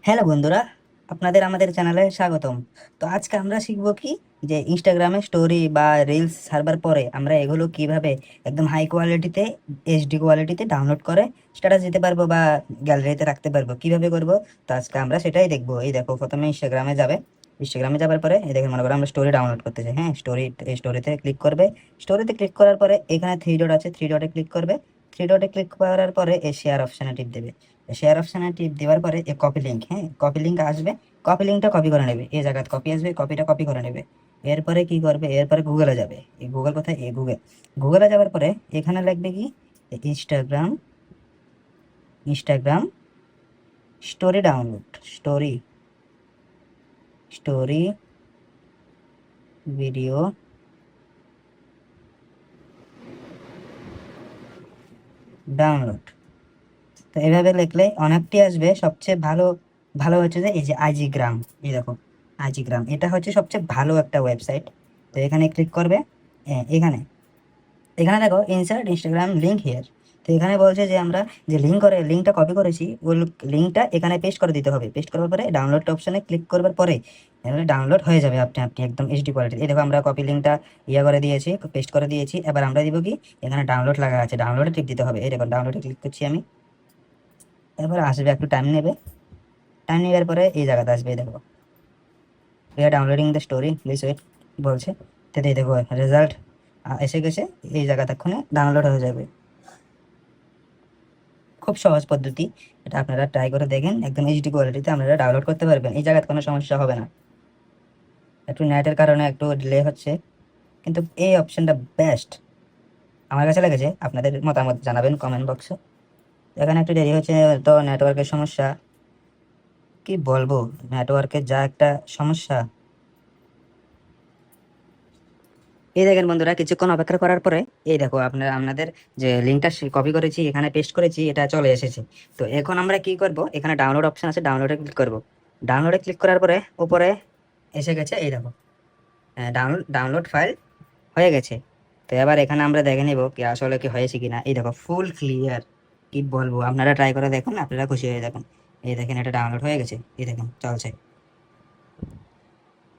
Hello বন্ধুরা, আপনাদের আমাদের চ্যানেলে স্বাগতম। তো আজকে আমরা শিখবো কি, যে ইনস্টাগ্রামে স্টোরি বা রিলস সার্ভার পরে আমরা এগুলো কিভাবে একদম হাই কোয়ালিটিতে, এইচডি কোয়ালিটিতে ডাউনলোড করে স্ট্যাটাস দিতে পারবো বা গ্যালারিতে রাখতে পারবো, কিভাবে করব। তো আজকে আমরা সেটাই দেখবো। এই দেখো, প্রথমে ইনস্টাগ্রামে যাবে। ইনস্টাগ্রামে যাবার পরে এই দেখেন, মনে করো আমরা স্টোরি ডাউনলোড করতে চাই। হ্যাঁ, স্টোরিতে ক্লিক করবে। স্টোরিতে ক্লিক করার পরে এখানে থ্রি ডট আছে, থ্রি ডটে ক্লিক করবে। থ্রি ডটে ক্লিক করার পরে এই শেয়ার অপশানে টিপ দেবে। শেয়ার অপশানে টিপ দেওয়ার পরে এ কপি লিঙ্ক, হ্যাঁ কপি লিঙ্ক আসবে। কপি লিঙ্কটা কপি করে নেবে, এই জায়গায় কপি আসবে, কপিটা কপি করে নেবে। এরপরে কি করবে, এরপরে গুগলে যাবে। এই গুগল কোথায়, এই গুগলে যাওয়ার পরে এখানে লিখবে কি, Instagram, Instagram story download, story, story video download. তো এভাবে লিখলে অনেকটি আসবে। সবচেয়ে ভালো ভালো হচ্ছে যে এই যে আইজি গ্রাম, এই দেখো আইজি গ্রাম, এটা হচ্ছে সবচেয়ে ভালো একটা ওয়েবসাইট। তো এখানে ক্লিক করবে। এখানে এখানে দেখো ইনসার্ট ইনস্টাগ্রাম লিঙ্ক হিয়ার। তো এখানে বলছে যে আমরা যে লিঙ্কটা কপি করেছি, ওই লিঙ্কটা এখানে পেস্ট করে দিতে হবে। পেস্ট করার পরে ডাউনলোড অপশনে ক্লিক করবার পরে এখানে ডাউনলোড হয়ে যাবে আপনি আপনি একদম এইচডি কোয়ালিটি। এই দেখো, আমরা কপি লিঙ্কটা ইয়ে করে দিয়েছি, পেস্ট করে দিয়েছি। এবার আমরা দিব কি, এখানে ডাউনলোড লাগা আছে, ডাউনলোডে টিপ দিতে হবে। এই দেখো, ডাউনলোডে ক্লিক করছি আমি। তারপরে আসবে, একটু টাইম নেবে। টাইম নেওয়ার পরে এই জায়গাতে আসবে, এই দেখো we are downloading the story, please wait বলছে। তো এই দেখো রেজাল্ট এসে গেছে। এই জায়গাতে এক্ষুনি ডাউনলোড হয়ে যাবে। খুব সহজ পদ্ধতি, এটা আপনারা ট্রাই করে দেখেন। একদম এইচডি কোয়ালিটিতে আপনারা ডাউনলোড করতে পারবেন, এই জায়গাতে কোনো সমস্যা হবে না। একটু নেটের কারণে একটু ডিলে হচ্ছে, কিন্তু এই অপশনটা বেস্ট আমার কাছে লেগেছে। আপনাদের মতামত জানাবেন কমেন্ট বক্সে। এখানে একটু দেরি হচ্ছে, তো নেটওয়ার্কের সমস্যা, কি বলবো, নেটওয়ার্কের যা একটা সমস্যা। এই দেখেন বন্ধুরা, কিছুক্ষণ অপেক্ষা করার পরে এই দেখো আপনাদের যে লিঙ্কটা কপি করেছি, এখানে পেস্ট করেছি, এটা চলে এসেছে। তো এখন আমরা কি করব, এখানে ডাউনলোড অপশন আছে, ডাউনলোডে ক্লিক করব। ডাউনলোডে ক্লিক করার পরে উপরে এসে গেছে, এই দেখো ডাউনলোড ফাইল হয়ে গেছে। তো এবার এখানে আমরা দেখে নেব কি আসলে কি হয়েছে কিনা। এই দেখো ফুল ক্লিয়ার, কি বলবো, আপনারা ট্রাই করে দেখুন, আপনারা খুশি হয়ে দেখুন। এই দেখেন, এটা ডাউনলোড হয়ে গেছে, এই দেখেন চলছে,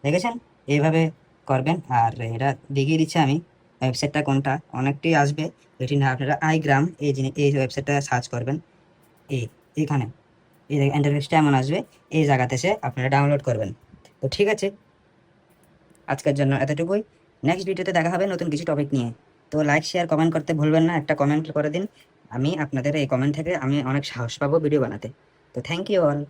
দেখেছেন। এইভাবে করবেন। আর এটা দেখিয়ে দিচ্ছি আমি ওয়েবসাইটটা কোনটা, অনেকটি আসবে। এটি না, আপনারা আইগ্রাম এই জিনিস, এই ওয়েবসাইটটা সার্চ করবেন। এই এখানে এই ইন্টারফেসটা এমন আসবে, এই জায়গাতে এসে আপনারা ডাউনলোড করবেন। তো ঠিক আছে, আজকের জন্য এতটুকুই। নেক্সট ভিডিওতে দেখা হবে নতুন কিছু টপিক নিয়ে। তো লাইক শেয়ার কমেন্ট করতে ভুলবেন না, একটা কমেন্ট করে দিন। আমি আপনাদের এই কমেন্ট থেকে আমি অনেক সাহস পাবো ভিডিও বানাতে। তো থ্যাংক ইউ অল।